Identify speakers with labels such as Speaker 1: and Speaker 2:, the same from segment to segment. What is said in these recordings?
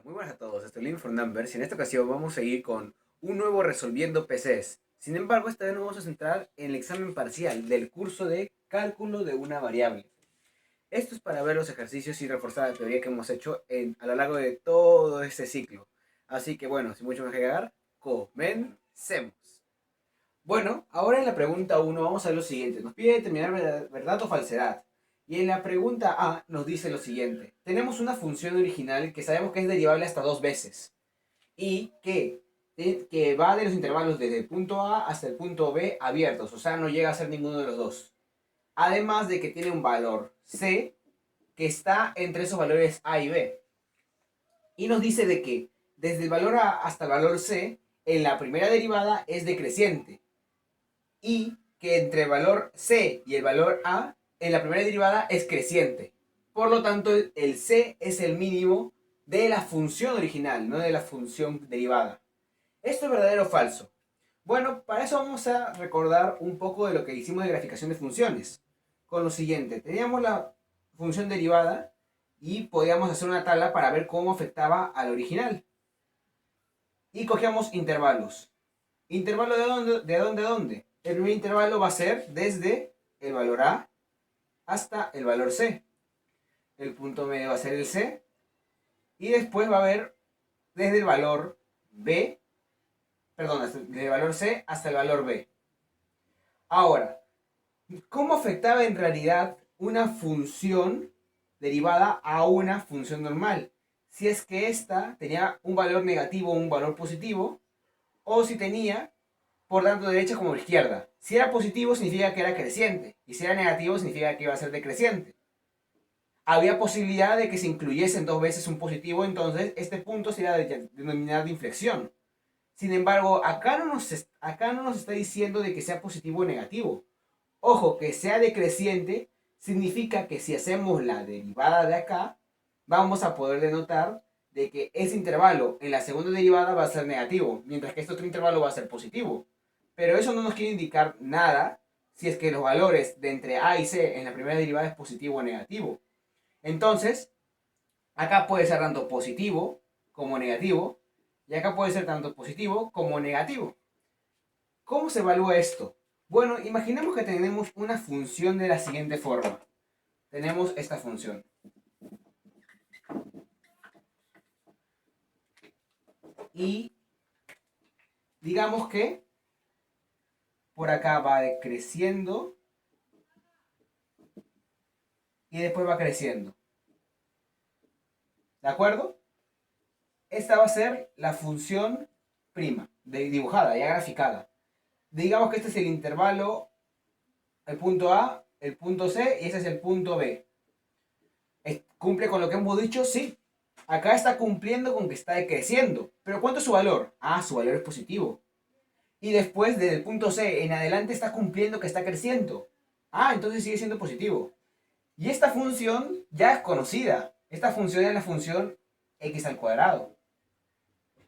Speaker 1: Hola, muy buenas a todos, estoy Lin for Numbers y en esta ocasión vamos a ir con un nuevo resolviendo PCs. Sin embargo, esta vez nos vamos a centrar en el examen parcial del curso de cálculo de una variable. Esto es para ver los ejercicios y reforzar la teoría que hemos hecho a lo largo de todo este ciclo. Así que bueno, sin mucho más que agregar, comencemos. Bueno, ahora en la pregunta uno vamos a ver lo siguiente. Nos pide determinar verdad o falsedad. Y en la pregunta A nos dice lo siguiente. Tenemos una función original que sabemos que es derivable hasta dos veces. Y que va de los intervalos desde el punto A hasta el punto B abiertos. O sea, no llega a ser ninguno de los dos. Además de que tiene un valor C que está entre esos valores A y B. Y nos dice de que desde el valor A hasta el valor C, en la primera derivada es decreciente y que entre el valor C y el valor A en la primera derivada es creciente. Por lo tanto, el C es el mínimo de la función original, no de la función derivada. ¿Esto es verdadero o falso? Bueno, para eso vamos a recordar un poco de lo que hicimos de graficación de funciones. Con lo siguiente, teníamos la función derivada y podíamos hacer una tabla para ver cómo afectaba al original. Y cogíamos intervalos. ¿Intervalo de dónde? ¿De dónde a dónde? El primer intervalo va a ser desde el valor A hasta el valor C. El punto medio va a ser el C. Y después va a haber desde el valor B, perdón, desde el valor C hasta el valor B. Ahora, ¿cómo afectaba en realidad una función derivada a una función normal? Si es que ésta tenía un valor negativo o un valor positivo, o si tenía por tanto derecha como izquierda. Si era positivo significa que era creciente y si era negativo significa que iba a ser decreciente. Había posibilidad de que se incluyesen dos veces un positivo, entonces este punto se iba a denominar de inflexión. Sin embargo, acá no nos está diciendo de que sea positivo o negativo. Ojo, que sea decreciente significa que si hacemos la derivada de acá, vamos a poder denotar de que ese intervalo en la segunda derivada va a ser negativo, mientras que este otro intervalo va a ser positivo. Pero eso no nos quiere indicar nada si es que los valores de entre A y C en la primera derivada es positivo o negativo. Entonces, acá puede ser tanto positivo como negativo, y acá puede ser tanto positivo como negativo. ¿Cómo se evalúa esto? Bueno, imaginemos que tenemos una función de la siguiente forma. Tenemos esta función. Y digamos que por acá va decreciendo y después va creciendo. ¿De acuerdo? Esta va a ser la función prima, dibujada, ya graficada. Digamos que este es el intervalo, el punto A, el punto C y ese es el punto B. ¿Cumple con lo que hemos dicho? Sí. Acá está cumpliendo con que está decreciendo. ¿Pero cuánto es su valor? Ah, su valor es positivo. Y después, desde el punto C en adelante, está cumpliendo que está creciendo. Ah, entonces sigue siendo positivo. Y esta función ya es conocida. Esta función es la función x al cuadrado.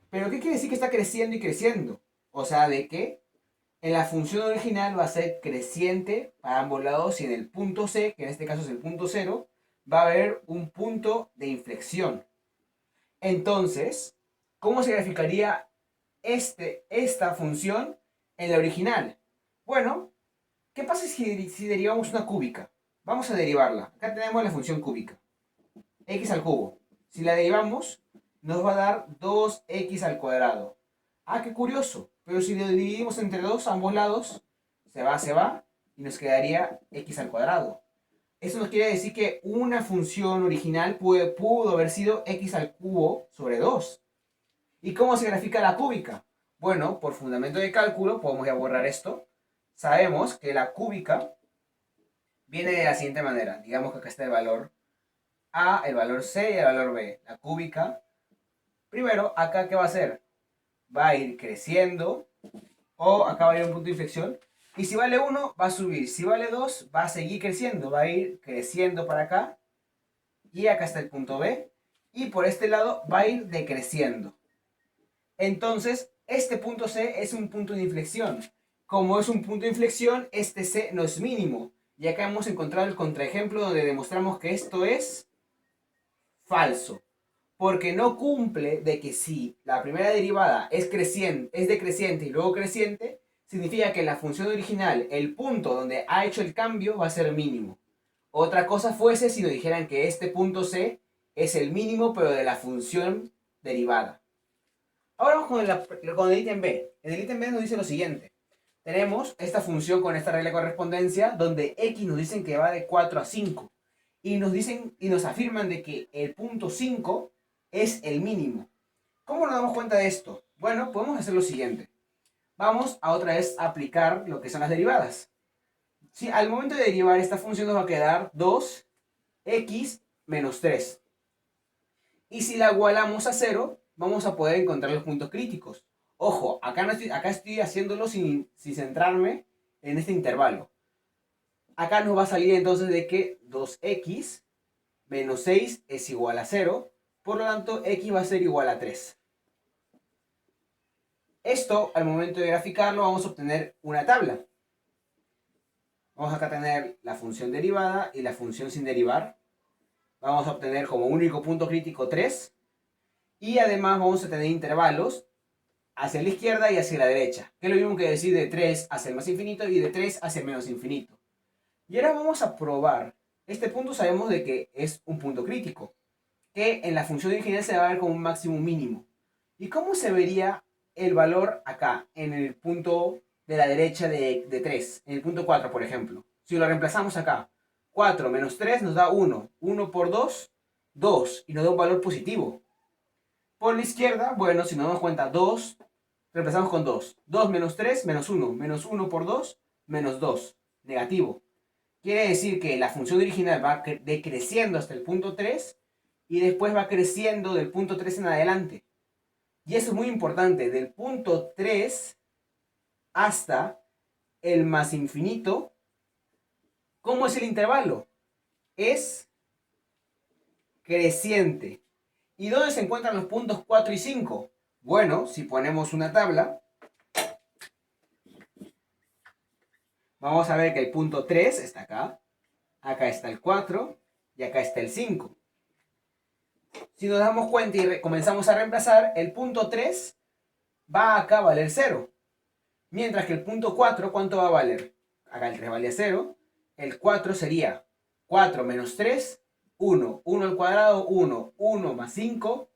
Speaker 1: ¿Pero qué quiere decir que está creciendo y creciendo? O sea, de que en la función original va a ser creciente para ambos lados y en el punto C, que en este caso es el punto cero, va a haber un punto de inflexión. Entonces, ¿cómo se graficaría esta función en la original? Bueno, ¿qué pasa si derivamos una cúbica? Vamos a derivarla. Acá tenemos la función cúbica. X al cubo. Si la derivamos, nos va a dar 2x al cuadrado. Ah, qué curioso. Pero si lo dividimos entre 2 a ambos lados, se va, y nos quedaría x al cuadrado. Eso nos quiere decir que una función original pudo haber sido x al cubo sobre 2. ¿Y cómo se grafica la cúbica? Bueno, por fundamento de cálculo, podemos ya borrar esto. Sabemos que la cúbica viene de la siguiente manera. Digamos que acá está el valor A, el valor C y el valor B. La cúbica, primero, acá ¿qué va a hacer? Va a ir creciendo, o acá va a ir un punto de inflexión. Y si vale 1, va a subir. Si vale 2, va a seguir creciendo. Va a ir creciendo para acá. Y acá está el punto B. Y por este lado va a ir decreciendo. Entonces, este punto C es un punto de inflexión. Como es un punto de inflexión, este C no es mínimo. Y acá hemos encontrado el contraejemplo donde demostramos que esto es falso. porque no cumple de que si la primera derivada es decreciente y luego creciente, significa que la función original, el punto donde ha hecho el cambio, va a ser mínimo. Otra cosa fuese si nos dijeran que este punto C es el mínimo, pero de la función derivada. Ahora vamos con el ítem B. En el ítem B nos dice lo siguiente. Tenemos esta función con esta regla de correspondencia, donde x nos dicen que va de 4 a 5. Y nos afirman de que el punto 5 es el mínimo. ¿Cómo nos damos cuenta de esto? Bueno, podemos hacer lo siguiente. Vamos a otra vez aplicar lo que son las derivadas. Si al momento de derivar esta función nos va a quedar 2x menos 3. Y si la igualamos a 0, vamos a poder encontrar los puntos críticos. Ojo, acá estoy haciéndolo sin centrarme en este intervalo. Acá nos va a salir entonces de que 2x menos 6 es igual a 0. Por lo tanto, x va a ser igual a 3. Esto, al momento de graficarlo, vamos a obtener una tabla. Vamos acá a tener la función derivada y la función sin derivar. Vamos a obtener como único punto crítico 3. Y además vamos a tener intervalos hacia la izquierda y hacia la derecha. Que es lo mismo que decir de 3 hacia el más infinito y de 3 hacia el menos infinito. Y ahora vamos a probar. Este punto sabemos de que es un punto crítico, que en la función original se va a ver como un máximo mínimo. ¿Y cómo se vería el valor acá, en el punto de la derecha de 3? En el punto 4, por ejemplo. Si lo reemplazamos acá, 4 menos 3 nos da 1. 1 por 2, 2. Y nos da un valor positivo. Por la izquierda, bueno, si nos damos cuenta, 2, reemplazamos con 2. 2 menos 3, menos 1. Menos 1 por 2, menos 2. Negativo. Quiere decir que la función original va decreciendo hasta el punto 3 y después va creciendo del punto 3 en adelante. Y eso es muy importante, del punto 3 hasta el más infinito. ¿Cómo es el intervalo? Es creciente. ¿Y dónde se encuentran los puntos 4 y 5? Bueno, si ponemos una tabla, vamos a ver que el punto 3 está acá, acá está el 4 y acá está el 5. Si nos damos cuenta y comenzamos a reemplazar, el punto 3 va acá a valer 0. Mientras que el punto 4, ¿cuánto va a valer? Acá el 3 valía 0. El 4 sería 4 menos 3, 1. 1 al cuadrado, 1. 1 más 5,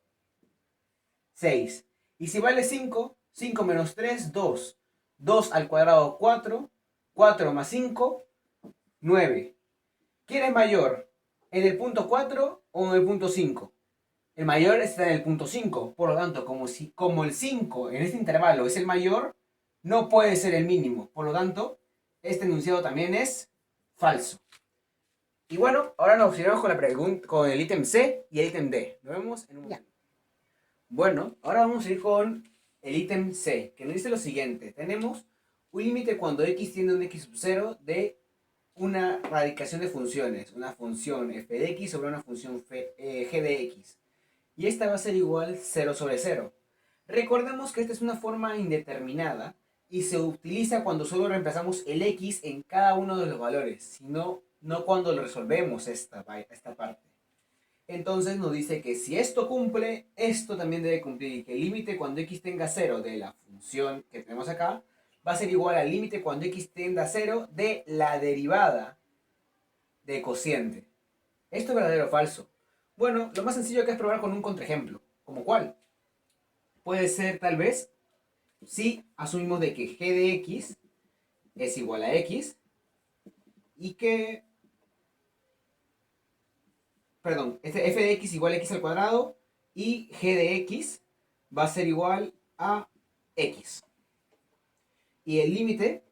Speaker 1: 6. Y si vale 5, 5 menos 3, 2. 2 al cuadrado, 4. 4 más 5, 9. ¿Quién es mayor? ¿En el punto 4 o en el punto 5? El mayor está en el punto 5. Por lo tanto, como el 5 en este intervalo es el mayor, no puede ser el mínimo. Por lo tanto, este enunciado también es falso. Y bueno, ahora nos seguimos con el ítem C y el ítem D. Nos vemos en un momento. Bueno, ahora vamos a ir con el ítem C, que nos dice lo siguiente. Tenemos un límite cuando x tiende a un x sub 0 de una radicación de funciones. Una función f de x sobre una función g de x. Y esta va a ser igual 0 sobre 0. Recordemos que esta es una forma indeterminada y se utiliza cuando solo reemplazamos el x en cada uno de los valores, sino no cuando lo resolvemos esta parte. Entonces nos dice que si esto cumple, esto también debe cumplir, y que el límite cuando x tenga 0 de la función que tenemos acá va a ser igual al límite cuando x tienda a 0 de la derivada de cociente. ¿Esto es verdadero o falso? Bueno, lo más sencillo que es probar con un contraejemplo. ¿Como cuál? Puede ser tal vez si asumimos de que g de x es igual a x y que, perdón, este f de x igual a x al cuadrado y g de x va a ser igual a x. Y el límite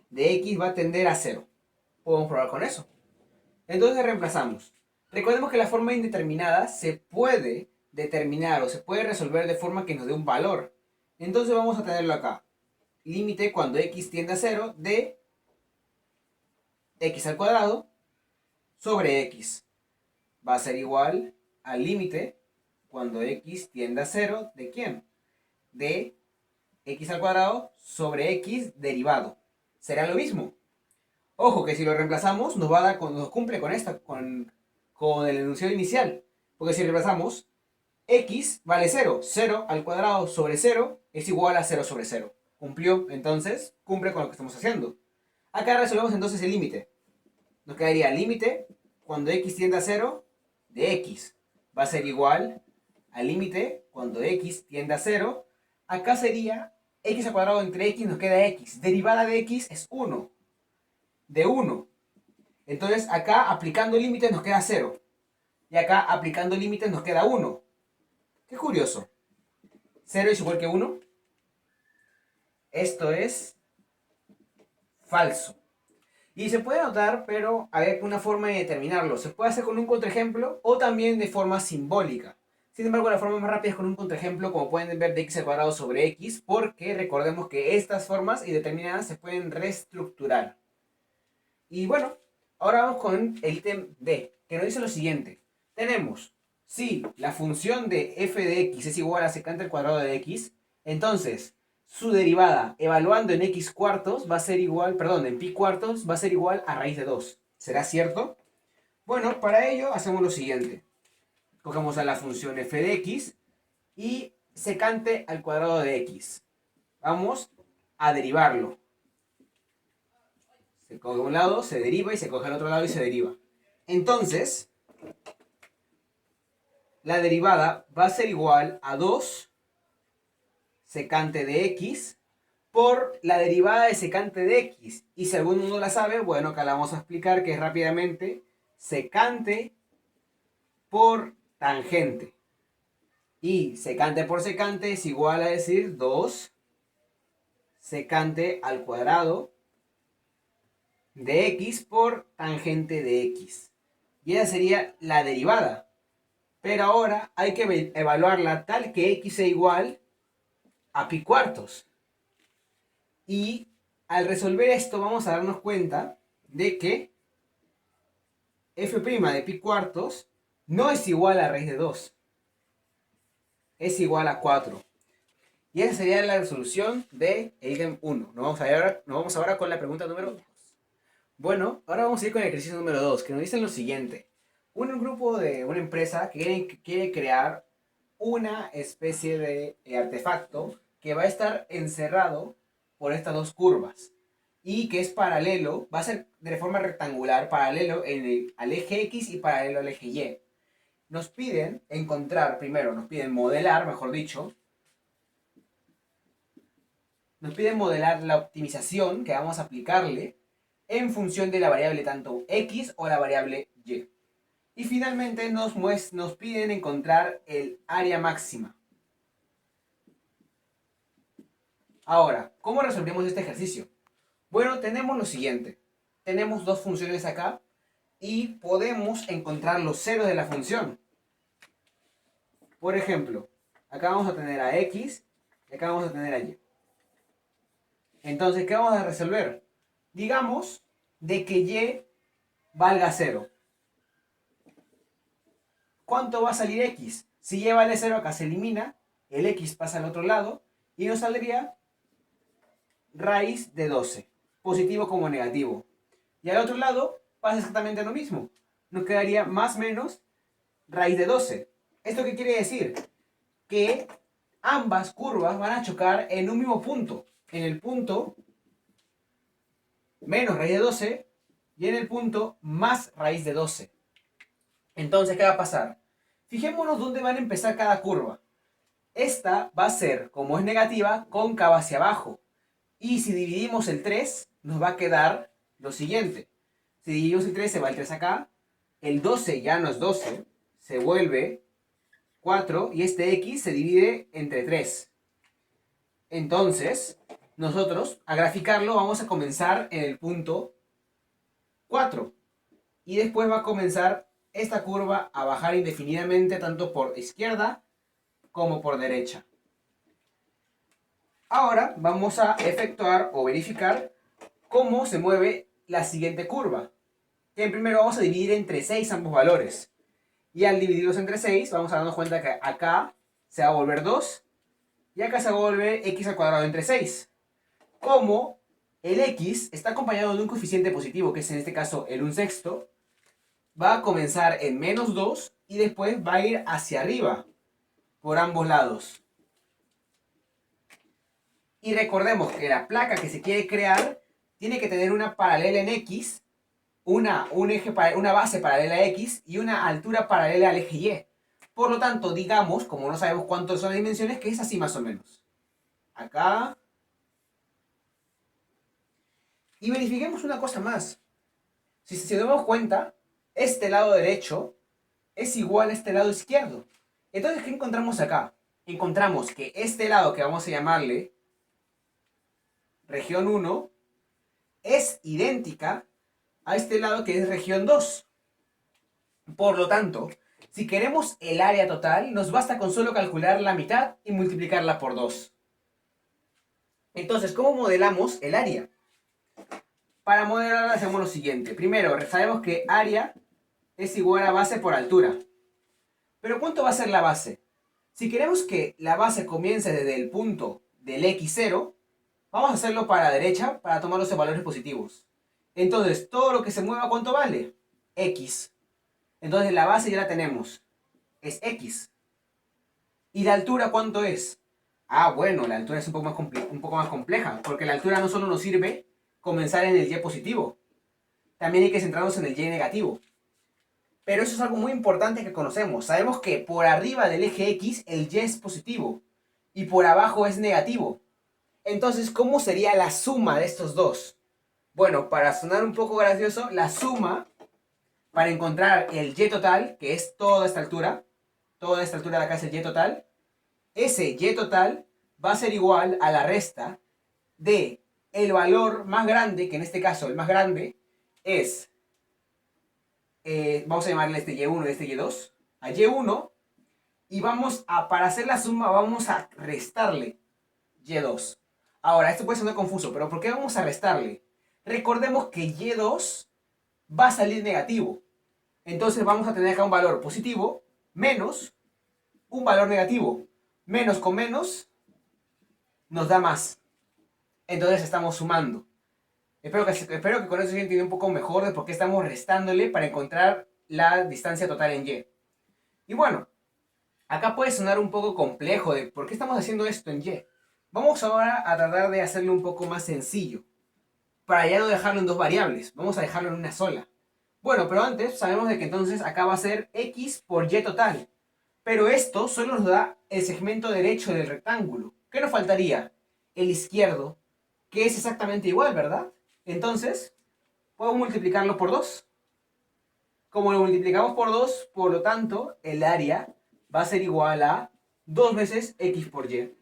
Speaker 1: de x va a tender a 0. Podemos probar con eso. Entonces reemplazamos. Recordemos que la forma indeterminada se puede determinar o se puede resolver de forma que nos dé un valor. Entonces vamos a tenerlo acá. Límite cuando x tiende a 0 de x al cuadrado sobre x. Va a ser igual al límite cuando x tiende a 0 ¿de quién? De x al cuadrado sobre x derivado. Será lo mismo. Ojo que si lo reemplazamos nos va a dar, nos cumple con el enunciado inicial. Porque si reemplazamos x vale 0. 0 al cuadrado sobre 0 es igual a 0 sobre 0. ¿Cumplió? Entonces, cumple con lo que estamos haciendo. Acá resolvemos entonces el límite. Nos quedaría el límite cuando x tiende a 0 de x. Va a ser igual al límite cuando x tiende a 0. Acá sería x al cuadrado entre x nos queda x. Derivada de x es 1. De 1. Entonces acá aplicando límites nos queda 0. Y acá aplicando límites nos queda 1. Qué curioso. 0 es igual que 1. Esto es falso. Y se puede notar, pero hay una forma de determinarlo. Se puede hacer con un contraejemplo o también de forma simbólica. Sin embargo, la forma más rápida es con un contraejemplo, como pueden ver, de x al cuadrado sobre x, porque recordemos que estas formas indeterminadas se pueden reestructurar. Y bueno, ahora vamos con el ítem D, que nos dice lo siguiente. Tenemos, si la función de f de x es igual a secante al cuadrado de x, entonces su derivada evaluando en x cuartos va a ser igual, perdón, en pi cuartos va a ser igual a raíz de 2. ¿Será cierto? Bueno, para ello hacemos lo siguiente. Cogemos a la función f de x y secante al cuadrado de x. Vamos a derivarlo. Se coge un lado, se deriva y se coge al otro lado y se deriva. Entonces, la derivada va a ser igual a 2 secante de x por la derivada de secante de x. Y si alguno no la sabe, bueno, acá la vamos a explicar, que es rápidamente secante por tangente. Y secante por secante es igual a decir 2 secante al cuadrado de x por tangente de x. Y esa sería la derivada. Pero ahora hay que evaluarla tal que x sea igual a pi cuartos. Y al resolver esto vamos a darnos cuenta de que f' de pi cuartos no es igual a raíz de 2. Es igual a 4. Y esa sería la resolución del ítem 1. Nos vamos ahora con la pregunta número 2. Bueno, ahora vamos a ir con el ejercicio número 2, que nos dicen lo siguiente. Un grupo de una empresa quiere crear una especie de artefacto que va a estar encerrado por estas dos curvas y que es paralelo, va a ser de forma rectangular, paralelo al eje X y paralelo al eje Y. Nos piden encontrar, primero nos piden modelar, mejor dicho, nos piden modelar la optimización que vamos a aplicarle en función de la variable tanto X o la variable Y. Y finalmente nos piden encontrar el área máxima. Ahora, ¿cómo resolvemos este ejercicio? Bueno, tenemos lo siguiente. Tenemos dos funciones acá y podemos encontrar los ceros de la función. Por ejemplo, acá vamos a tener a X y acá vamos a tener a Y. Entonces, ¿qué vamos a resolver? Digamos de que Y valga 0. ¿Cuánto va a salir X? Si Y vale 0, acá se elimina, el X pasa al otro lado y nos saldría raíz de 12, positivo como negativo. Y al otro lado pasa exactamente lo mismo. Nos quedaría más o menos raíz de 12. ¿Esto qué quiere decir? Que ambas curvas van a chocar en un mismo punto. En el punto menos raíz de 12 y en el punto más raíz de 12. Entonces, ¿qué va a pasar? Fijémonos dónde van a empezar cada curva. Esta va a ser, como es negativa, cóncava hacia abajo. Y si dividimos el 3, nos va a quedar lo siguiente. Si dividimos el 3, se va el 3 acá. El 12 ya no es 12, se vuelve 4 y este x se divide entre 3. Entonces, nosotros a graficarlo vamos a comenzar en el punto 4. Y después va a comenzar esta curva a bajar indefinidamente tanto por izquierda como por derecha. Ahora vamos a efectuar o verificar cómo se mueve la siguiente curva. Que primero vamos a dividir entre 6 ambos valores. Y al dividirlos entre 6 vamos a darnos cuenta que acá se va a volver 2 y acá se va a volver x al cuadrado entre 6. Como el x está acompañado de un coeficiente positivo, que es en este caso el 1/6, va a comenzar en menos 2 y después va a ir hacia arriba. por ambos lados. Y recordemos que la placa que se quiere crear tiene que tener una paralela en X, una base paralela a X y una altura paralela al eje Y. Por lo tanto, digamos, como no sabemos cuántas son las dimensiones, que es así más o menos. Acá. Y verifiquemos una cosa más. Si nos damos cuenta, este lado derecho es igual a este lado izquierdo. Entonces, ¿qué encontramos acá? Encontramos que este lado, que vamos a llamarle región 1, es idéntica a este lado que es región 2. Por lo tanto, si queremos el área total, nos basta con solo calcular la mitad y multiplicarla por 2. Entonces, ¿cómo modelamos el área? Para modelarla hacemos lo siguiente. Primero, sabemos que área es igual a base por altura. Pero ¿cuánto va a ser la base? Si queremos que la base comience desde el punto del x0, vamos a hacerlo para la derecha para tomar los valores positivos. Entonces, todo lo que se mueva, ¿cuánto vale? X. Entonces, la base ya la tenemos. Es X. ¿Y la altura cuánto es? Ah, bueno, la altura es un poco más compleja, porque la altura no solo nos sirve comenzar en el y positivo, también hay que centrarnos en el y negativo. Pero eso es algo muy importante que conocemos. Sabemos que por arriba del eje X el y es positivo y por abajo es negativo. Entonces, ¿cómo sería la suma de estos dos? Bueno, para sonar un poco gracioso, la suma, para encontrar el y total, que es toda esta altura de acá es el y total, ese y total va a ser igual a la resta de el valor más grande, que en este caso el más grande es, vamos a llamarle este y1 y este y2, a y1, y para hacer la suma vamos a restarle y2. Ahora, esto puede sonar confuso, pero ¿por qué vamos a restarle? Recordemos que y2 va a salir negativo. Entonces vamos a tener acá un valor positivo menos un valor negativo. Menos con menos nos da más. Entonces estamos sumando. Espero que con eso se entienda un poco mejor de por qué estamos restándole para encontrar la distancia total en y. Y bueno, acá puede sonar un poco complejo de por qué estamos haciendo esto en y. Vamos ahora a tratar de hacerlo un poco más sencillo. Para ya no dejarlo en dos variables, vamos a dejarlo en una sola. Bueno, pero antes sabemos de que entonces acá va a ser x por y total. Pero esto solo nos da el segmento derecho del rectángulo. ¿Qué nos faltaría? El izquierdo, que es exactamente igual, ¿verdad? Entonces, puedo multiplicarlo por 2. Como lo multiplicamos por 2, por lo tanto, el área va a ser igual a 2 veces x por y.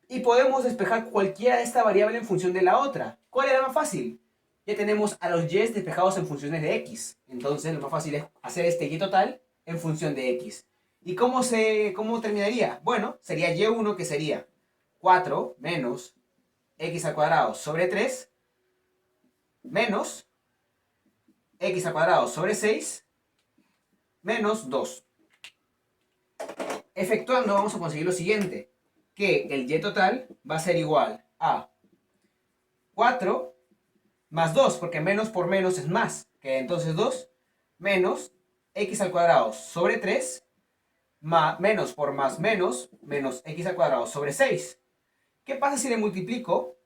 Speaker 1: Y podemos despejar cualquiera de esta variable en función de la otra. ¿Cuál es la más fácil? Ya tenemos a los y despejados en funciones de x. Entonces, lo más fácil es hacer este y total en función de x. ¿Y cómo terminaría? Bueno, sería y1, que sería 4 menos x al cuadrado sobre 3 menos x al cuadrado sobre 6 menos 2. Efectuando vamos a conseguir lo siguiente, que el y total va a ser igual a 4 más 2, porque menos por menos es más, que entonces 2 menos x al cuadrado sobre 3 menos por más menos x al cuadrado sobre 6. ¿Qué pasa si le multiplico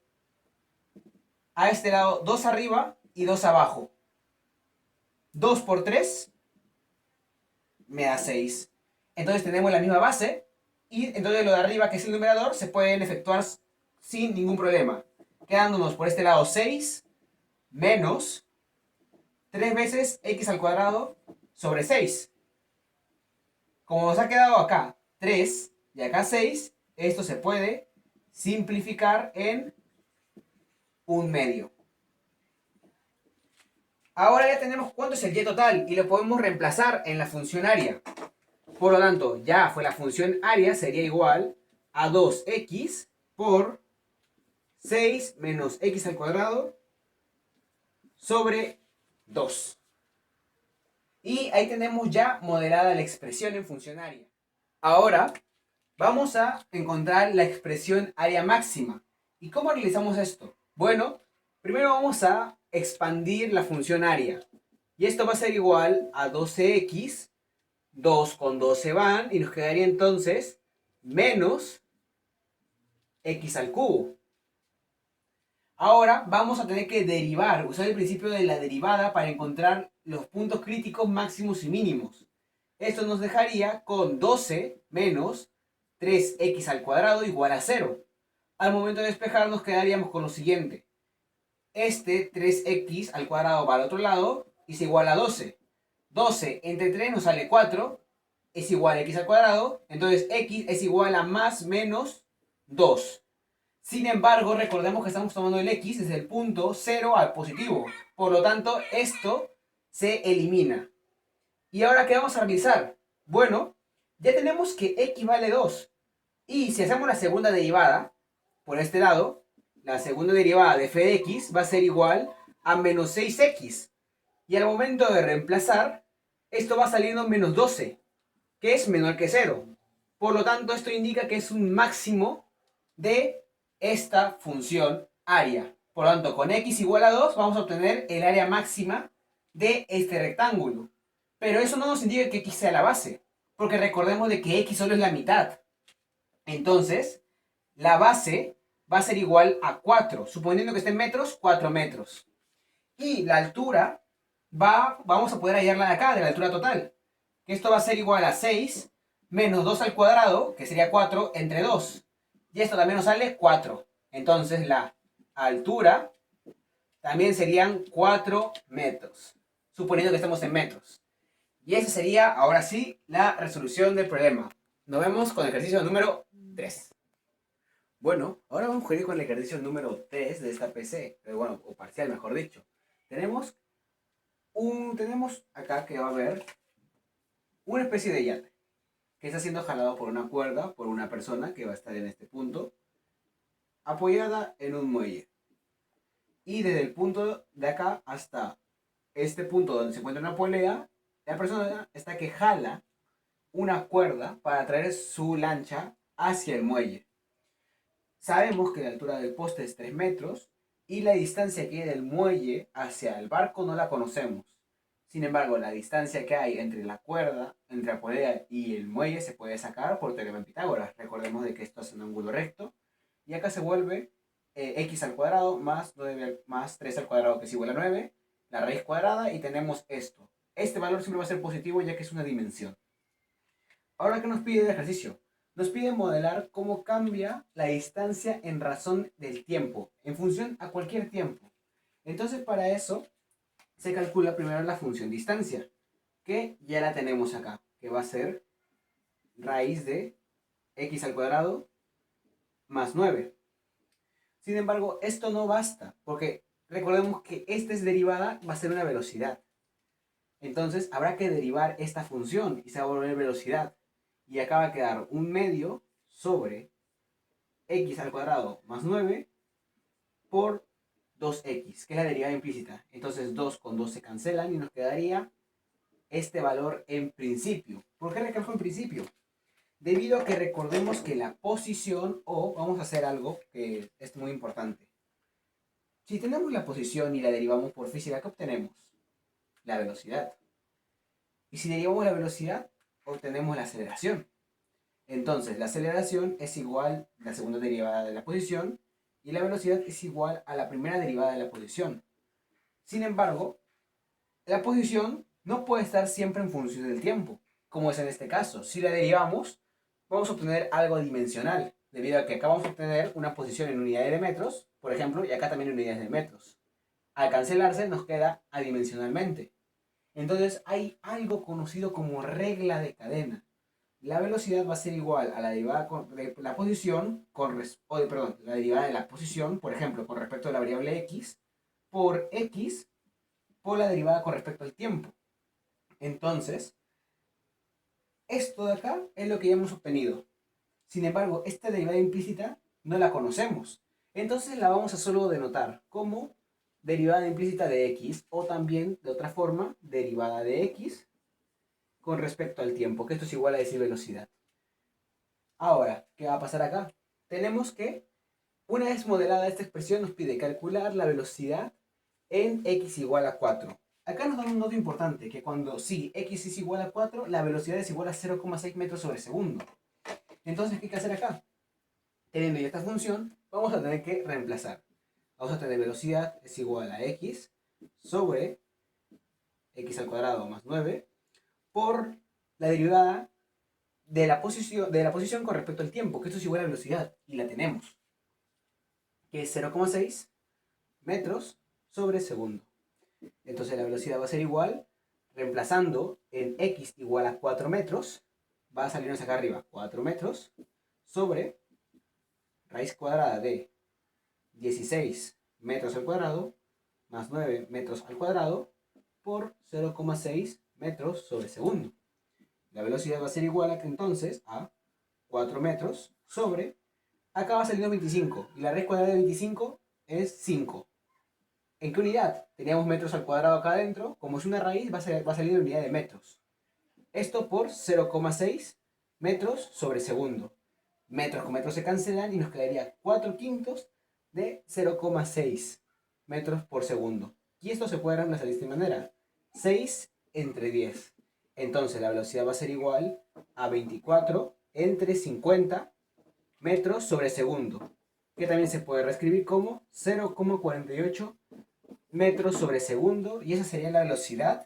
Speaker 1: a este lado 2 arriba y 2 abajo? 2 por 3 me da 6. Entonces tenemos la misma base y entonces lo de arriba, que es el numerador, se pueden efectuar sin ningún problema. Quedándonos por este lado 6 menos 3 veces x al cuadrado sobre 6. Como nos ha quedado acá 3 y acá 6, esto se puede simplificar en 1/2. Ahora ya tenemos cuánto es el y total y lo podemos reemplazar en la función área. Por lo tanto, ya fue la función área sería igual a 2x por 6 menos x al cuadrado sobre 2. Y ahí tenemos ya modelada la expresión en función área. Ahora vamos a encontrar la expresión área máxima. ¿Y cómo realizamos esto? Bueno, primero vamos a expandir la función área. Y esto va a ser igual a 12x 2 con 2 se van y nos quedaría entonces menos x al cubo. Ahora vamos a tener que derivar, usar el principio de la derivada para encontrar los puntos críticos máximos y mínimos. Esto nos dejaría con 12 menos 3x al cuadrado igual a 0. Al momento de despejar nos quedaríamos con lo siguiente. Este 3x al cuadrado va al otro lado y es igual a 12. 12 entre 3 nos sale 4, es igual a x al cuadrado, entonces x es igual a más menos 2. Sin embargo, recordemos que estamos tomando el x desde el punto 0 al positivo. Por lo tanto, esto se elimina. ¿Y ahora qué vamos a realizar? Bueno, ya tenemos que x vale 2. Y si hacemos la segunda derivada, por este lado, la segunda derivada de f de x va a ser igual a menos 6x. Y al momento de reemplazar, esto va saliendo menos 12, que es menor que 0. Por lo tanto, esto indica que es un máximo de esta función área. Por lo tanto, con x igual a 2 vamos a obtener el área máxima de este rectángulo. Pero eso no nos indica que x sea la base, porque recordemos de que x solo es la mitad. Entonces, la base va a ser igual a 4, suponiendo que esté en metros, 4 metros. Y la altura vamos a poder hallarla de acá, de la altura total. Que esto va a ser igual a 6 menos 2 al cuadrado, que sería 4, entre 2. Y esto también nos sale 4. Entonces la altura también serían 4 metros, suponiendo que estemos en metros. Y esa sería, ahora sí, la resolución del problema. Nos vemos con el ejercicio número 3. Bueno, ahora vamos a ir con el ejercicio número 3 de esta PC, bueno, o parcial mejor dicho. Tenemos acá que va a haber una especie de yate que está siendo jalado por una cuerda por una persona que va a estar en este punto, apoyada en un muelle. Y desde el punto de acá hasta este punto donde se encuentra una polea, la persona está que jala una cuerda para traer su lancha hacia el muelle. Sabemos que la altura del poste es 3 metros y la distancia que hay del muelle hacia el barco no la conocemos. Sin embargo, la distancia que hay entre la cuerda, entre la polea y el muelle se puede sacar por teorema de Pitágoras. Recordemos de que esto es un ángulo recto. Y acá se vuelve x al cuadrado más 9 más 3 al cuadrado, que es igual a 9, la raíz cuadrada, y tenemos esto. Este valor siempre va a ser positivo ya que es una dimensión. Ahora, ¿qué nos pide el ejercicio? Nos pide modelar cómo cambia la distancia en razón del tiempo, en función a cualquier tiempo. Entonces, para eso se calcula primero la función distancia, que ya la tenemos acá, que va a ser raíz de x al cuadrado más 9. Sin embargo, esto no basta, porque recordemos que esta es derivada, va a ser una velocidad. Entonces, habrá que derivar esta función y se va a volver velocidad. Y acá va a quedar un medio sobre x al cuadrado más 9 por 2x, que es la derivada implícita. Entonces 2 con 2 se cancelan y nos quedaría este valor en principio. ¿Por qué recalco en principio? Debido a que recordemos que la posición, o vamos a hacer algo que es muy importante. Si tenemos la posición y la derivamos por física, ¿qué obtenemos? La velocidad. Y si derivamos la velocidad, obtenemos la aceleración. Entonces, la aceleración es igual a la segunda derivada de la posición y la velocidad es igual a la primera derivada de la posición. Sin embargo, la posición no puede estar siempre en función del tiempo, como es en este caso. Si la derivamos, vamos a obtener algo dimensional, debido a que acá vamos a obtener una posición en unidades de metros, por ejemplo, y acá también en unidades de metros. Al cancelarse nos queda adimensionalmente. Entonces hay algo conocido como regla de cadena. La velocidad va a ser igual a la derivada de la posición, la derivada de la posición, por ejemplo, con respecto a la variable x, por x, por la derivada con respecto al tiempo. Entonces, esto de acá es lo que ya hemos obtenido. Sin embargo, esta derivada implícita no la conocemos. Entonces la vamos a solo denotar como derivada implícita de x, o también, de otra forma, derivada de x con respecto al tiempo, que esto es igual a decir velocidad. Ahora, ¿qué va a pasar acá? Tenemos que, una vez modelada esta expresión, nos pide calcular la velocidad en x igual a 4. Acá nos da un dato importante, que cuando si x es igual a 4, la velocidad es igual a 0,6 metros sobre segundo. Entonces, ¿qué hay que hacer acá? Teniendo ya esta función, vamos a tener que reemplazar. Vamos a tener velocidad es igual a x sobre x al cuadrado más 9 por la derivada de la posición con respecto al tiempo, que esto es igual a velocidad, y la tenemos, que es 0,6 metros sobre segundo. Entonces la velocidad va a ser igual, reemplazando en x igual a 4 metros, va a salirnos acá arriba 4 metros sobre raíz cuadrada de 16 metros al cuadrado más 9 metros al cuadrado por 0,6 metros sobre segundo. La velocidad va a ser igual a, entonces a 4 metros sobre, acá va saliendo 25, y la raíz cuadrada de 25 es 5. ¿En qué unidad? Teníamos metros al cuadrado acá adentro, como es una raíz va a salir en unidad de metros. Esto por 0,6 metros sobre segundo. Metros con metros se cancelan y nos quedaría 4 quintos de 0,6 metros por segundo. Y esto se puede reemplazar de esta manera. 6 entre 10. Entonces la velocidad va a ser igual a 24 entre 50 metros sobre segundo. Que también se puede reescribir como 0,48 metros sobre segundo. Y esa sería la velocidad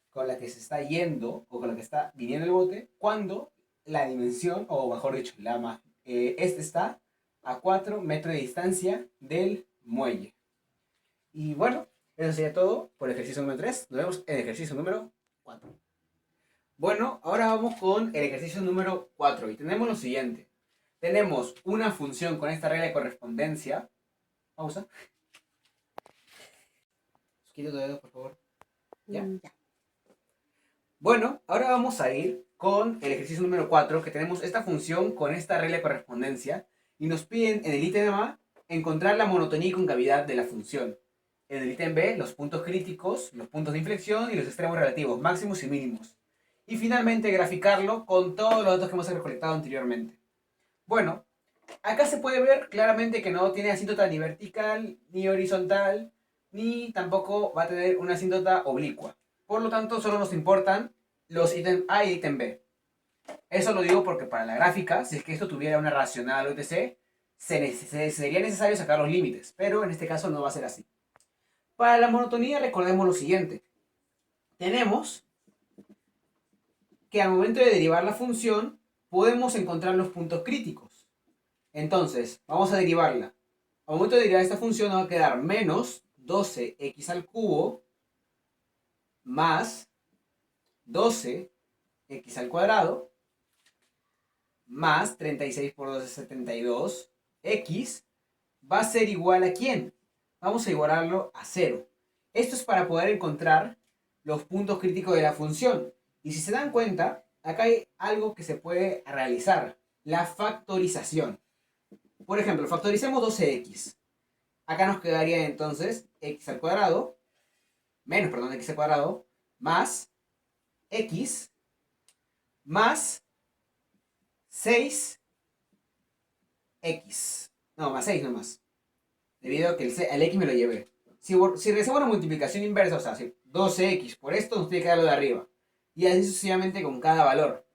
Speaker 1: con la que se está yendo o con la que está viniendo el bote cuando la dimensión, o mejor dicho, este está a 4 metros de distancia del muelle. Y bueno, eso sería todo por el ejercicio número 3. Nos vemos en el ejercicio número 4. Bueno, ahora vamos con el ejercicio número 4 y tenemos lo siguiente. Tenemos una función con esta regla de correspondencia. Pausa. Quita tu dedo, por favor. ¿Ya? Ya. Bueno, ahora vamos a ir con el ejercicio número 4, que tenemos esta función con esta regla de correspondencia y nos piden en el ítem A encontrar la monotonía y concavidad de la función. En el ítem B, los puntos críticos, los puntos de inflexión y los extremos relativos, máximos y mínimos. Y finalmente graficarlo con todos los datos que hemos recolectado anteriormente. Bueno, acá se puede ver claramente que no tiene asíntota ni vertical, ni horizontal, ni tampoco va a tener una asíntota oblicua. Por lo tanto, solo nos importan los ítems A y ítem B. Eso lo digo porque para la gráfica, si es que esto tuviera una racional o etc., sería necesario sacar los límites, pero en este caso no va a ser así. Para la monotonía recordemos lo siguiente. Tenemos que al momento de derivar la función, podemos encontrar los puntos críticos. Entonces, vamos a derivarla. Al momento de derivar esta función nos va a quedar menos 12x al cubo más 12x al cuadrado más 36 por 2 es 72. X va a ser igual a ¿quién? Vamos a igualarlo a 0. Esto es para poder encontrar los puntos críticos de la función. Y si se dan cuenta, acá hay algo que se puede realizar. La factorización. Por ejemplo, factoricemos 12x. Acá nos quedaría entonces x al cuadrado, x al cuadrado, más x más 6x. No, más 6 nomás. Debido a que el x me lo llevé. Si realizamos una multiplicación inversa, o sea, si 12x por esto, nos tiene que dar lo de arriba. Y así sucesivamente con cada valor.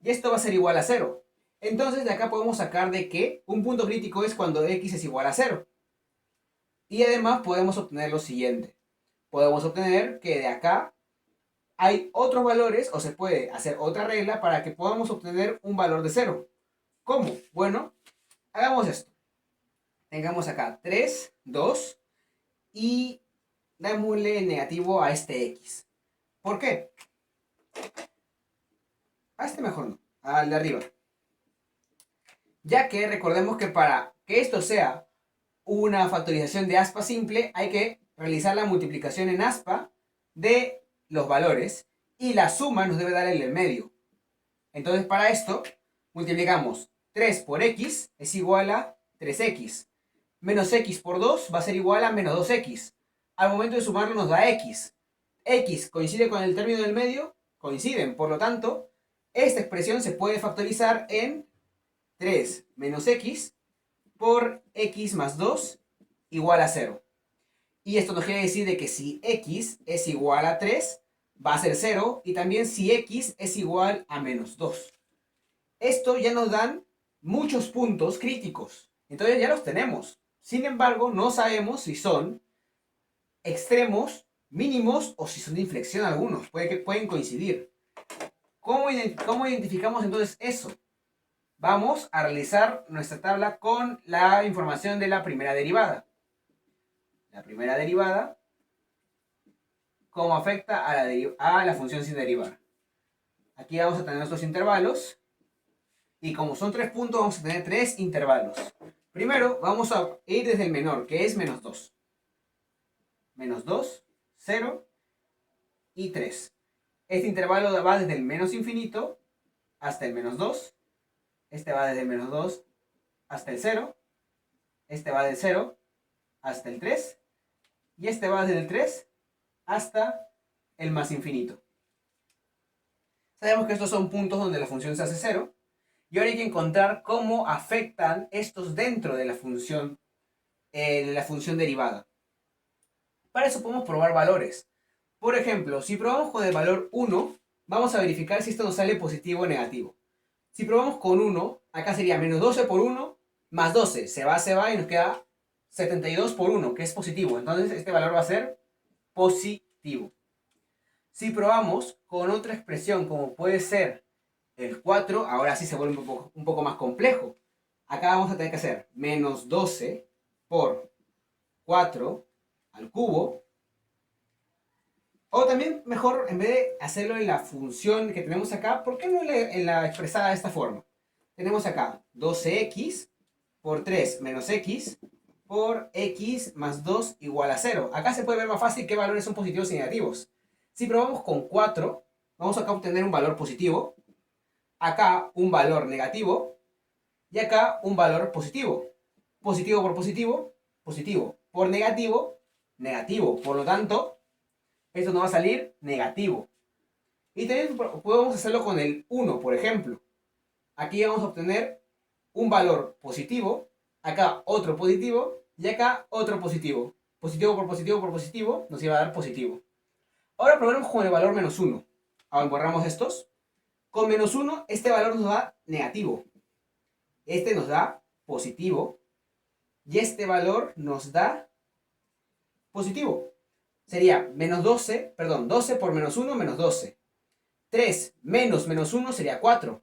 Speaker 1: Y esto va a ser igual a 0. Entonces de acá podemos sacar de que un punto crítico es cuando x es igual a 0. Y además podemos obtener lo siguiente. Podemos obtener que de acá hay otros valores, o se puede hacer otra regla para que podamos obtener un valor de 0. ¿Cómo? Bueno, hagamos esto. Tengamos acá 3, 2 y démosle negativo a este x. ¿Por qué? A este mejor no, al de arriba. Ya que recordemos que para que esto sea una factorización de aspa simple, hay que realizar la multiplicación en aspa de los valores y la suma nos debe dar el del medio. Entonces para esto multiplicamos 3 por x es igual a 3x. Menos x por 2 va a ser igual a menos 2x. Al momento de sumarlo nos da x. X coincide con el término del medio, coinciden. Por lo tanto, esta expresión se puede factorizar en 3 menos x por x más 2 igual a 0. Y esto nos quiere decir de que si x es igual a 3, va a ser 0. Y también si x es igual a menos 2. Esto ya nos dan muchos puntos críticos. Entonces ya los tenemos. Sin embargo, no sabemos si son extremos, mínimos o si son de inflexión algunos. Pueden coincidir. ¿Cómo identificamos entonces eso? Vamos a realizar nuestra tabla con la información de la primera derivada. La primera derivada, cómo afecta a la función sin derivar. Aquí vamos a tener nuestros intervalos. Y como son 3 puntos, vamos a tener 3 intervalos. Primero, vamos a ir desde el menor, que es menos 2. Menos 2, 0 y 3. Este intervalo va desde el menos infinito hasta el menos 2. Este va desde el menos 2 hasta el 0. Este va del 0 hasta el 3. Y este va desde el 3 hasta el más infinito. Sabemos que estos son puntos donde la función se hace 0. Y ahora hay que encontrar cómo afectan estos dentro de la función derivada. Para eso podemos probar valores. Por ejemplo, si probamos con el valor 1, vamos a verificar si esto nos sale positivo o negativo. Si probamos con 1, acá sería menos 12 por 1, más 12. Se va y nos queda 72 por 1, que es positivo. Entonces este valor va a ser positivo. Si probamos con otra expresión, como puede ser el 4, ahora sí se vuelve un poco más complejo. Acá vamos a tener que hacer menos 12 por 4 al cubo. O también mejor, en vez de hacerlo en la función que tenemos acá, ¿por qué no en la expresada de esta forma? Tenemos acá 12x por 3 menos x por x más 2 igual a 0. Acá se puede ver más fácil qué valores son positivos y negativos. Si probamos con 4, vamos acá a obtener un valor positivo, acá un valor negativo y acá un valor positivo. Positivo por positivo, positivo. Por negativo, negativo. Por lo tanto, esto nos va a salir negativo. Y también podemos hacerlo con el 1, por ejemplo. Aquí vamos a obtener un valor positivo, acá otro positivo y acá otro positivo. Positivo por positivo por positivo nos iba a dar positivo. Ahora probemos con el valor menos 1. Ahora borramos estos. Con menos 1 este valor nos da negativo. Este nos da positivo. Y este valor nos da positivo. Sería menos 12, perdón, 12 por menos 1, menos 12. 3 menos menos 1 sería 4.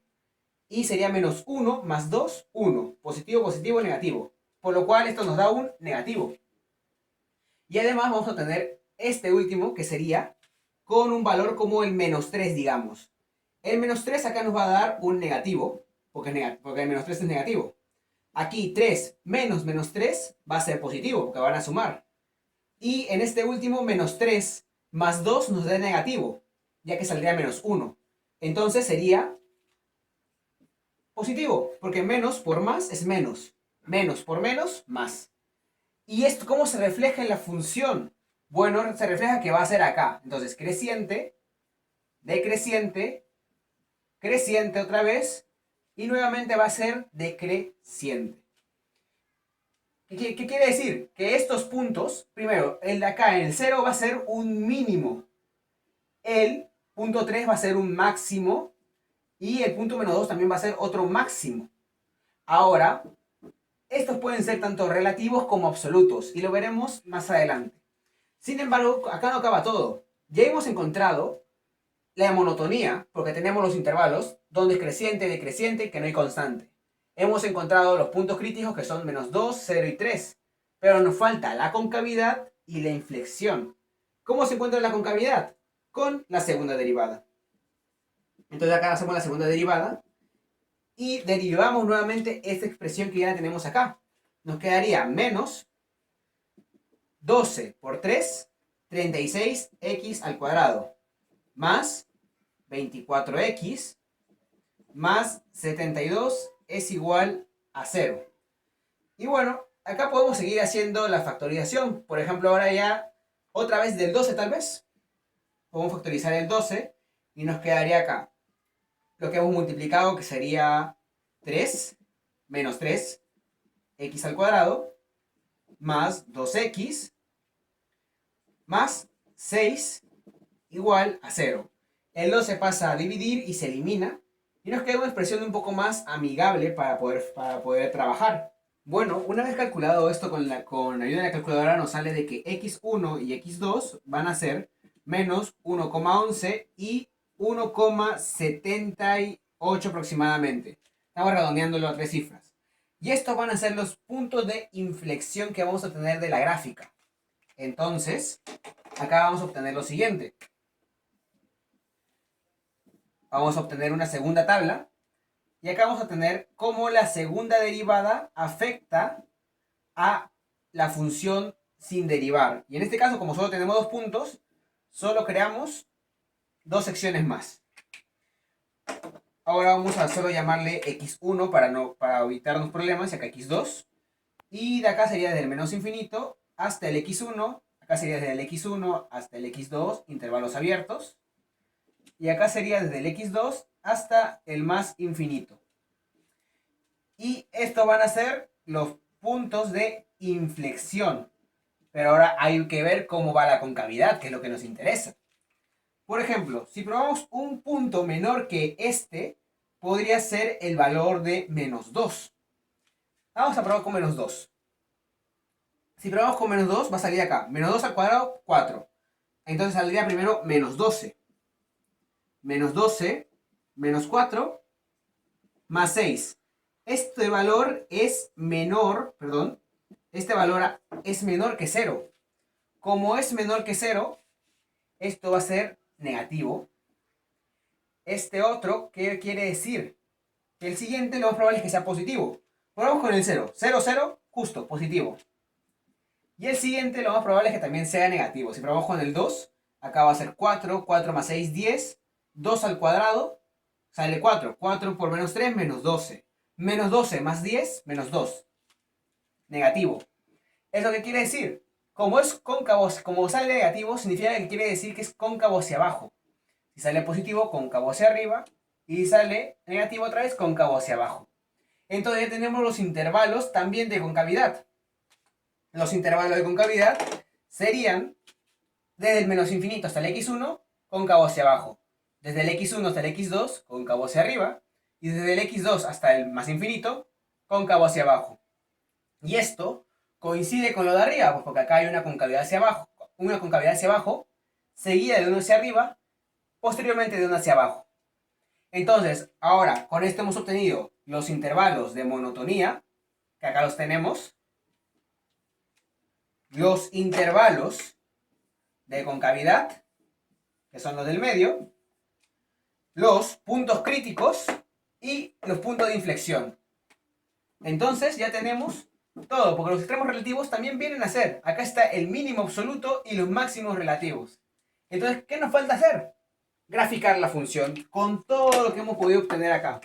Speaker 1: Y sería menos 1 más 2, 1. Positivo, positivo, negativo. Por lo cual esto nos da un negativo. Y además vamos a tener este último que sería con un valor como el menos 3, digamos. El menos 3 acá nos va a dar un negativo, porque el menos 3 es negativo. Aquí 3 menos menos 3 va a ser positivo, porque van a sumar. Y en este último, menos 3 más 2 nos da negativo, ya que saldría menos 1. Entonces sería positivo, porque menos por más es menos. Menos por menos, más. ¿Y esto cómo se refleja en la función? Bueno, se refleja que va a ser acá. Entonces, creciente, decreciente, creciente otra vez, y nuevamente va a ser decreciente. ¿Qué quiere decir? Que estos puntos, primero, el de acá, el 0 va a ser un mínimo. El punto 3 va a ser un máximo. Y el punto menos 2 también va a ser otro máximo. Ahora, estos pueden ser tanto relativos como absolutos. Y lo veremos más adelante. Sin embargo, acá no acaba todo. Ya hemos encontrado la monotonía, porque tenemos los intervalos, donde es creciente, decreciente, que no hay constante. Hemos encontrado los puntos críticos que son menos 2, 0 y 3. Pero nos falta la concavidad y la inflexión. ¿Cómo se encuentra la concavidad? Con la segunda derivada. Entonces acá hacemos la segunda derivada y derivamos nuevamente esta expresión que ya tenemos acá. Nos quedaría menos 12 por 3, 36x al cuadrado, más 24x más 72 es igual a 0. Y bueno, acá podemos seguir haciendo la factorización. Por ejemplo, ahora ya otra vez del 12 tal vez. Podemos factorizar el 12 y nos quedaría acá lo que hemos multiplicado, que sería 3 menos 3 x al cuadrado más 2x más 6 igual a 0. El 2 se pasa a dividir y se elimina. Y nos queda una expresión un poco más amigable para poder trabajar. Bueno, una vez calculado esto con ayuda de la calculadora, nos sale de que x1 y x2 van a ser menos 1,11 y 1,78 aproximadamente. Estamos redondeándolo a 3 cifras. Y estos van a ser los puntos de inflexión que vamos a tener de la gráfica. Entonces, acá vamos a obtener lo siguiente. Vamos a obtener una segunda tabla. Y acá vamos a tener cómo la segunda derivada afecta a la función sin derivar. Y en este caso, como solo tenemos 2 puntos, solo creamos 2 secciones más. Ahora vamos a solo llamarle x1 para evitarnos problemas, y acá x2. Y de acá sería desde el menos infinito hasta el x1. Acá sería desde el x1 hasta el x2, intervalos abiertos. Y acá sería desde el x2 hasta el más infinito. Y esto van a ser los puntos de inflexión. Pero ahora hay que ver cómo va la concavidad, que es lo que nos interesa. Por ejemplo, si probamos un punto menor que este, podría ser el valor de menos 2. Vamos a probar con menos 2. Si probamos con menos 2, va a salir acá. Menos 2 al cuadrado, 4. Entonces saldría primero menos 12. Menos 12, menos 4, más 6. Este valor es menor, este valor es menor que 0. Como es menor que 0, esto va a ser negativo. Este otro, ¿qué quiere decir? Que el siguiente lo más probable es que sea positivo. Probamos con el 0. 0, 0, justo, positivo. Y el siguiente lo más probable es que también sea negativo. Si probamos con el 2, acá va a ser 4. 4 más 6, 10. 2 al cuadrado, sale 4. 4 por menos 3, menos 12. Menos 12 más 10, menos 2. Negativo. ¿Eso qué quiere decir? Como es cóncavo, como sale negativo, significa que quiere decir que es cóncavo hacia abajo. Si sale positivo, cóncavo hacia arriba. Y si sale negativo otra vez, cóncavo hacia abajo. Entonces ya tenemos los intervalos también de concavidad. Los intervalos de concavidad serían desde el menos infinito hasta el x1, cóncavo hacia abajo. Desde el x1 hasta el x2, cóncavo hacia arriba. Y desde el x2 hasta el más infinito, cóncavo hacia abajo. Y esto coincide con lo de arriba, pues porque acá hay una concavidad hacia abajo, seguida de uno hacia arriba, posteriormente de uno hacia abajo. Entonces, ahora, con esto hemos obtenido los intervalos de monotonía, que acá los tenemos, los intervalos de concavidad, que son los del medio, los puntos críticos y los puntos de inflexión. Entonces ya tenemos todo, porque los extremos relativos también vienen a ser. Acá está el mínimo absoluto y los máximos relativos. Entonces, ¿qué nos falta hacer? Graficar la función con todo lo que hemos podido obtener acá.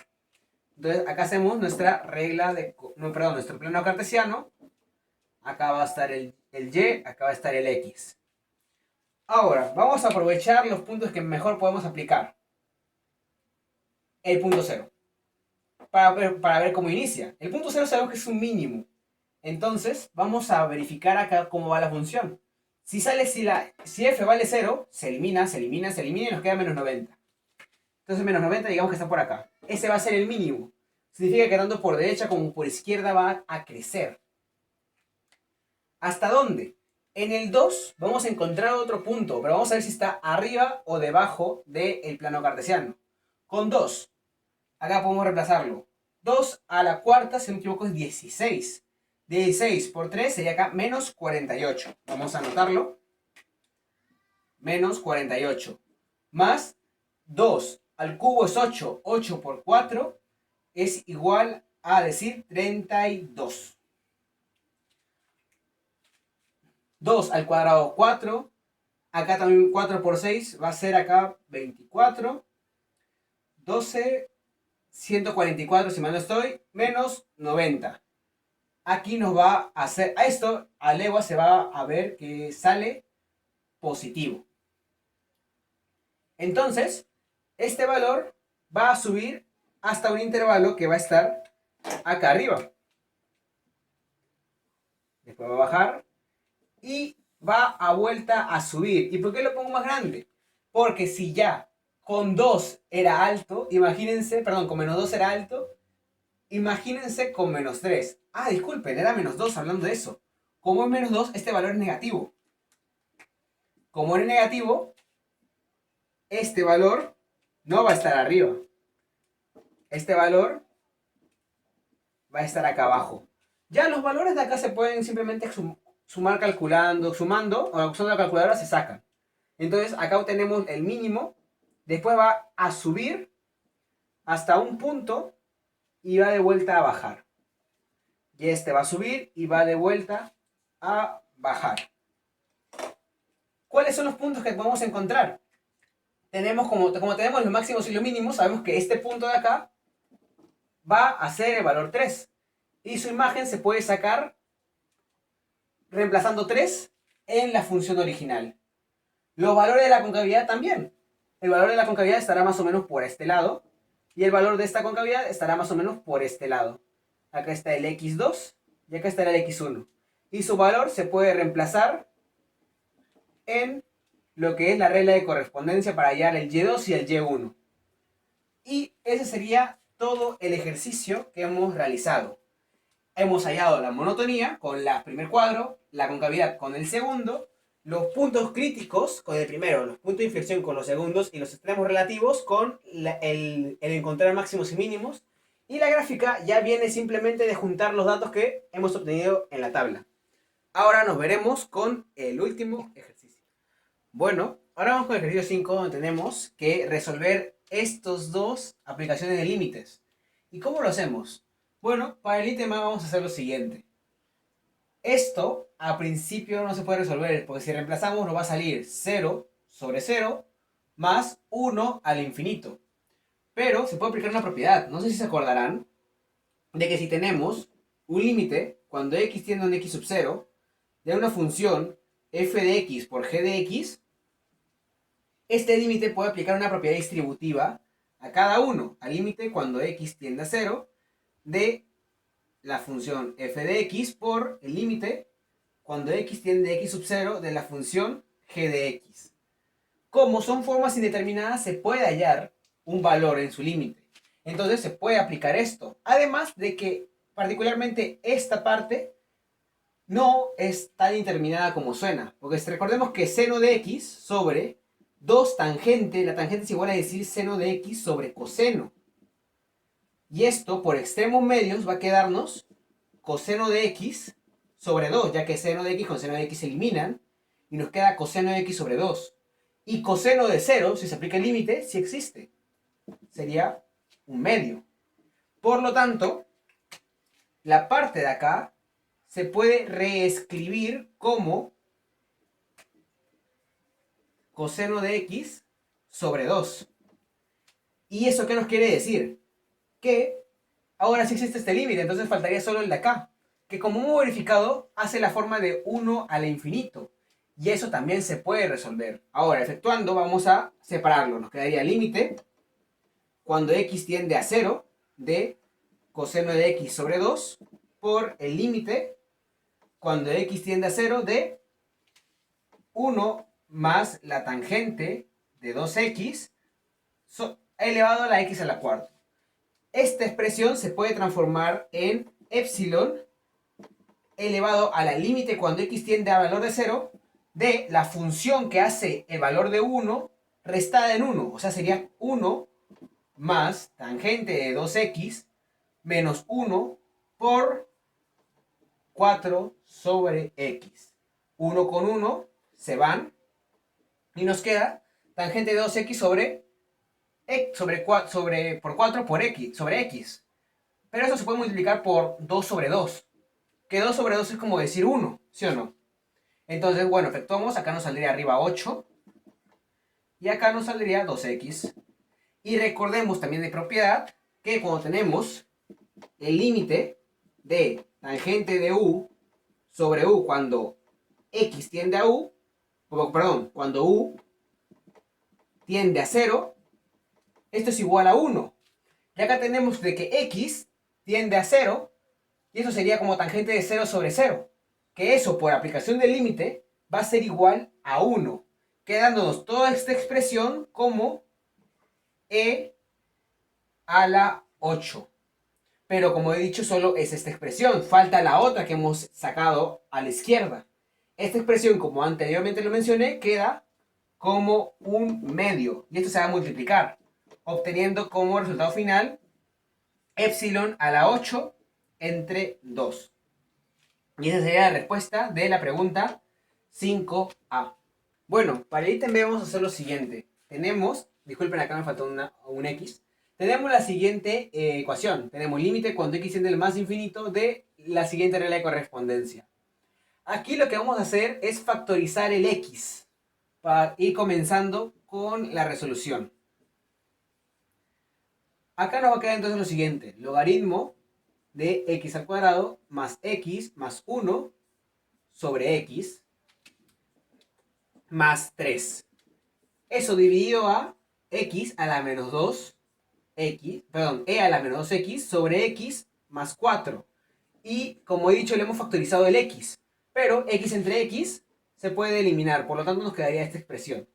Speaker 1: Entonces, acá hacemos nuestra regla nuestro plano cartesiano. Acá va a estar el y, acá va a estar el x. Ahora, vamos a aprovechar los puntos que mejor podemos aplicar. El punto 0. Para ver cómo inicia. El punto 0 sabemos que es un mínimo. Entonces, vamos a verificar acá cómo va la función. Si f vale 0, se elimina y nos queda menos 90. Entonces, menos 90 digamos que está por acá. Ese va a ser el mínimo. Significa que tanto por derecha como por izquierda va a crecer. ¿Hasta dónde? En el 2 vamos a encontrar otro punto, pero vamos a ver si está arriba o debajo del plano cartesiano. Con 2, acá podemos reemplazarlo. 2 a la cuarta, si no me equivoco, es 16. 16 por 3 sería acá menos 48. Vamos a anotarlo. Menos 48. Más 2 al cubo es 8. 8 por 4 es igual a decir 32. 2 al cuadrado 4. Acá también 4 por 6 va a ser acá 24. 12. 144 si mal no estoy. Menos 90. Aquí nos va a hacer, a esto, a legua se va a ver que sale positivo. Entonces, este valor va a subir hasta un intervalo que va a estar acá arriba. Después va a bajar y va a vuelta a subir. ¿Y por qué lo pongo más grande? Porque si ya con 2 era alto, imagínense, perdón, con menos 2 era alto, imagínense con menos 3. Ah, disculpen, era menos 2 hablando de eso. Como es menos 2, este valor es negativo. Como es negativo, este valor no va a estar arriba. Este valor va a estar acá abajo. Ya los valores de acá se pueden simplemente sumar sumando, o usando la calculadora se sacan. Entonces acá obtenemos el mínimo, después va a subir hasta un punto y va de vuelta a bajar. Y este va a subir y va de vuelta a bajar. ¿Cuáles son los puntos que podemos encontrar? Tenemos como tenemos los máximos y los mínimos, sabemos que este punto de acá va a ser el valor 3. Y su imagen se puede sacar reemplazando 3 en la función original. Los valores de la concavidad también. El valor de la concavidad estará más o menos por este lado. Y el valor de esta concavidad estará más o menos por este lado. Acá está el x2 y acá estará el x1. Y su valor se puede reemplazar en lo que es la regla de correspondencia para hallar el y2 y el y1. Y ese sería todo el ejercicio que hemos realizado. Hemos hallado la monotonía con el primer cuadro, la concavidad con el segundo, los puntos críticos con el primero, los puntos de inflexión con los segundos y los extremos relativos con el encontrar máximos y mínimos. Y la gráfica ya viene simplemente de juntar los datos que hemos obtenido en la tabla. Ahora nos veremos con el último ejercicio. Bueno, ahora vamos con el ejercicio 5, donde tenemos que resolver estos dos aplicaciones de límites. ¿Y cómo lo hacemos? Bueno, para el ítem A vamos a hacer lo siguiente. Esto a principio no se puede resolver, porque si reemplazamos nos va a salir 0 sobre 0 más 1 al infinito. Pero se puede aplicar una propiedad. No sé si se acordarán de que si tenemos un límite, cuando x tiende a un x sub 0, de una función f de x por g de x, este límite puede aplicar una propiedad distributiva a cada uno, al límite cuando x tiende a 0, de la función f de x por el límite cuando x tiende a x sub 0 de la función g de x. Como son formas indeterminadas, se puede hallar un valor en su límite. Entonces se puede aplicar esto. Además de que particularmente esta parte no es tan indeterminada como suena. Porque recordemos que seno de x sobre 2 tangente, la tangente es igual a decir seno de x sobre coseno. Y esto por extremos medios va a quedarnos coseno de x sobre 2, ya que seno de x con seno de x se eliminan, y nos queda coseno de x sobre 2. Y coseno de 0, si se aplica el límite, sí existe. Sería un medio. Por lo tanto, la parte de acá se puede reescribir como coseno de x sobre 2. ¿Y eso qué nos quiere decir? Que ahora sí existe este límite, entonces faltaría solo el de acá, que como hemos verificado hace la forma de 1 al infinito. Y eso también se puede resolver. Ahora, efectuando, vamos a separarlo. Nos quedaría límite cuando x tiende a 0 de coseno de x sobre 2 por el límite cuando x tiende a 0 de 1 más la tangente de 2x elevado a la x a la cuarta. Esta expresión se puede transformar en epsilon elevado a la límite cuando x tiende a valor de 0 de la función que hace el valor de 1 restada en 1. O sea, sería 1 más tangente de 2x menos 1 por 4 sobre x. 1 con 1 se van y nos queda tangente de 2x por 4 por x, sobre x. Pero eso se puede multiplicar por 2 sobre 2. Que 2 sobre 2 es como decir 1, ¿sí o no? Entonces, bueno, efectuamos, acá nos saldría arriba 8 y acá nos saldría 2x. Y recordemos también de propiedad que cuando tenemos el límite de tangente de u sobre u cuando x tiende a u, perdón, cuando u tiende a 0, esto es igual a 1. Y acá tenemos de que x tiende a 0, y eso sería como tangente de 0 sobre 0. Que eso, por aplicación del límite, va a ser igual a 1, quedándonos toda esta expresión como e a la 8. Pero como he dicho, solo es esta expresión. Falta la otra que hemos sacado a la izquierda. Esta expresión, como anteriormente lo mencioné, queda como un medio. Y esto se va a multiplicar, obteniendo como resultado final epsilon a la 8 entre 2. Y esa sería la respuesta de la pregunta 5A. Bueno, para el ítem B vamos a hacer lo siguiente. Tenemos, disculpen, acá me faltó un X. Tenemos la siguiente ecuación. Tenemos límite cuando X tiende al más infinito de la siguiente regla de correspondencia. Aquí lo que vamos a hacer es factorizar el X para ir comenzando con la resolución. Acá nos va a quedar entonces lo siguiente. Logaritmo de X al cuadrado más X más 1 sobre X más 3. Eso dividido a X a la menos 2 E a la menos 2X sobre X más 4. Y como he dicho, le hemos factorizado el X. Pero X entre X se puede eliminar, por lo tanto nos quedaría esta expresión.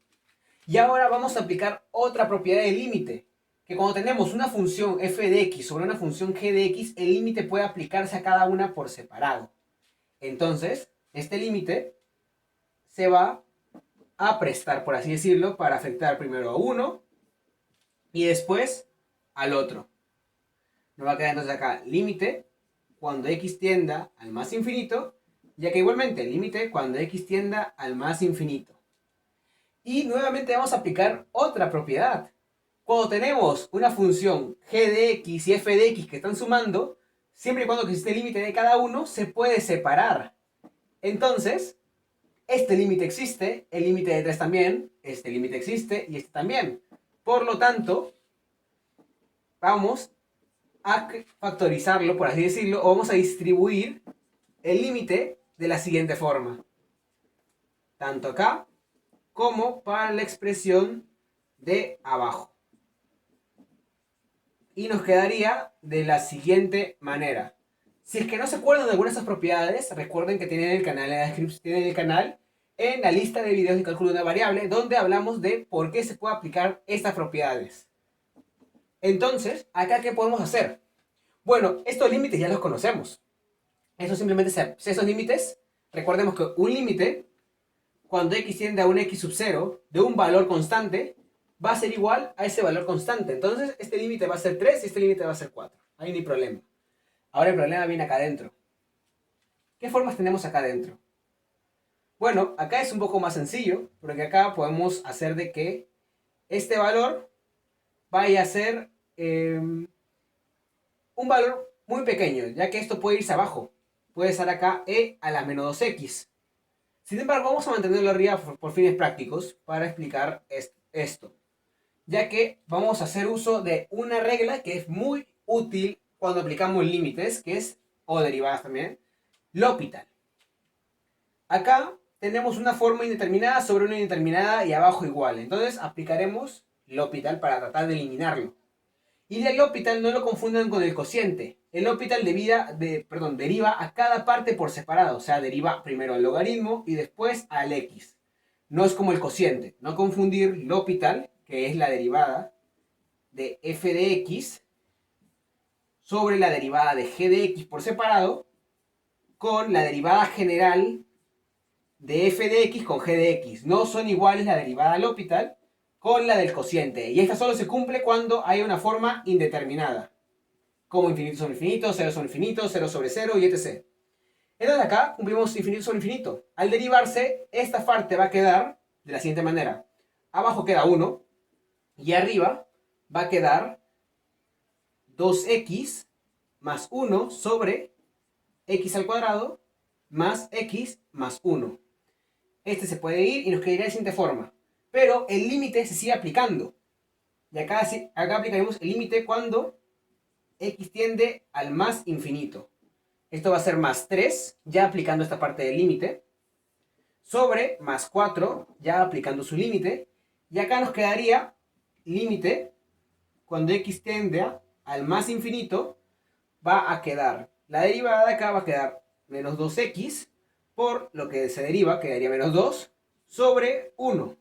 Speaker 1: Y ahora vamos a aplicar otra propiedad del límite, que cuando tenemos una función f de x sobre una función g de x, el límite puede aplicarse a cada una por separado. Entonces, este límite se va a prestar, por así decirlo, para afectar primero a uno y después al otro. Nos va a quedar entonces acá límite cuando x tienda al más infinito, ya que igualmente límite cuando x tienda al más infinito. Y nuevamente vamos a aplicar otra propiedad. Cuando tenemos una función g de x y f de x que están sumando, siempre y cuando existe el límite de cada uno, se puede separar. Entonces, este límite existe, el límite de 3 también, este límite existe y este también. Por lo tanto, vamos a factorizarlo, por así decirlo, o vamos a distribuir el límite de la siguiente forma. Tanto acá como para la expresión de abajo. Y nos quedaría de la siguiente manera. Si es que no se acuerdan de algunas de esas propiedades, recuerden que tienen el canal en la descripción, tienen el canal en la lista de videos de cálculo de una variable, donde hablamos de por qué se puede aplicar estas propiedades. Entonces, ¿acá qué podemos hacer? Bueno, estos límites ya los conocemos. Eso simplemente esos límites, recordemos que un límite, cuando x tiende a un x sub 0 de un valor constante, va a ser igual a ese valor constante. Entonces, este límite va a ser 3 y este límite va a ser 4. Ahí no hay problema. Ahora el problema viene acá adentro. ¿Qué formas tenemos acá adentro? Bueno, acá es un poco más sencillo, porque acá podemos hacer de que este valor vaya a ser un valor muy pequeño, ya que esto puede irse abajo. Puede estar acá e a la menos 2x. Sin embargo, vamos a mantenerlo arriba por fines prácticos para explicar esto. Ya que vamos a hacer uso de una regla que es muy útil cuando aplicamos límites, que es, o derivadas también, L'Hopital. Acá tenemos una forma indeterminada sobre una indeterminada y abajo igual. Entonces aplicaremos L'Hopital para tratar de eliminarlo. Y el L'Hopital no lo confundan con el cociente. El L'Hopital deriva a cada parte por separado. O sea, deriva primero al logaritmo y después al x. No es como el cociente. No confundir L'Hopital, que es la derivada de f de x, sobre la derivada de g de x por separado, con la derivada general de f de x con g de x. No son iguales la derivada al L'Hopital con la del cociente. Y esta solo se cumple cuando hay una forma indeterminada. Como infinito sobre infinito, 0 sobre infinito, 0 sobre 0 y etc. Entonces acá cumplimos infinito sobre infinito. Al derivarse, esta parte va a quedar de la siguiente manera. Abajo queda 1 y arriba va a quedar 2x más 1 sobre x al cuadrado más x más 1. Este se puede ir y nos quedaría de la siguiente forma. Pero el límite se sigue aplicando. Y acá aplicaremos el límite cuando x tiende al más infinito. Esto va a ser más 3, ya aplicando esta parte del límite, sobre más 4, ya aplicando su límite. Y acá nos quedaría límite cuando x tiende al más infinito, va a quedar, la derivada de acá va a quedar menos 2x por lo que se deriva, quedaría menos 2 sobre 1.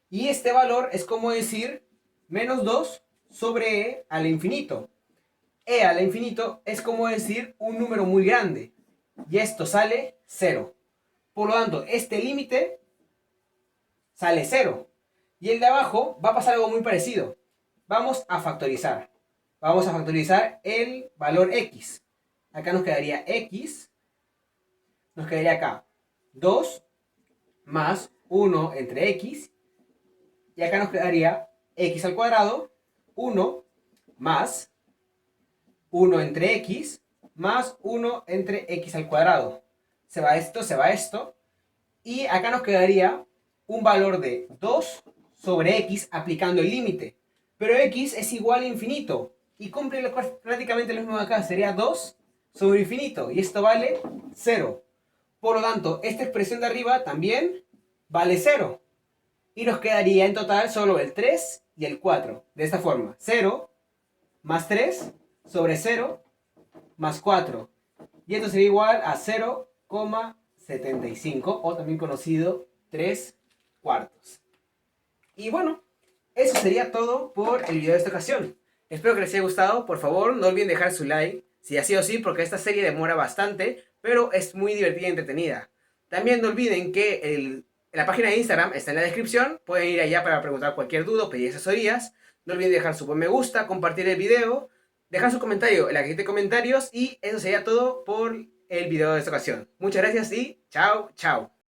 Speaker 1: Y este valor es como decir menos 2 sobre e al infinito. E al infinito es como decir un número muy grande. Y esto sale 0. Por lo tanto, este límite sale 0. Y el de abajo va a pasar algo muy parecido. Vamos a factorizar. Vamos a factorizar el valor x. Acá nos quedaría x. Nos quedaría acá 2 más 1 entre x. Y acá nos quedaría x al cuadrado, 1 más 1 entre x, más 1 entre x al cuadrado. Se va esto. Y acá nos quedaría un valor de 2 sobre x aplicando el límite. Pero x es igual a infinito. Y cumple prácticamente lo mismo de acá. Sería 2 sobre infinito. Y esto vale 0. Por lo tanto, esta expresión de arriba también vale 0. Y nos quedaría en total solo el 3 y el 4. De esta forma, 0 más 3 sobre 0 más 4. Y esto sería igual a 0,75 o también conocido 3 cuartos. Y bueno, eso sería todo por el video de esta ocasión. Espero que les haya gustado. Por favor, no olviden dejar su like, si así o sí, porque esta serie demora bastante, pero es muy divertida y entretenida. También no olviden que la página de Instagram está en la descripción. Pueden ir allá para preguntar cualquier duda o pedir asesorías. No olviden dejar su buen me gusta, compartir el video, dejar su comentario en la cajita de comentarios. Y eso sería todo por el video de esta ocasión. Muchas gracias y chao, chao.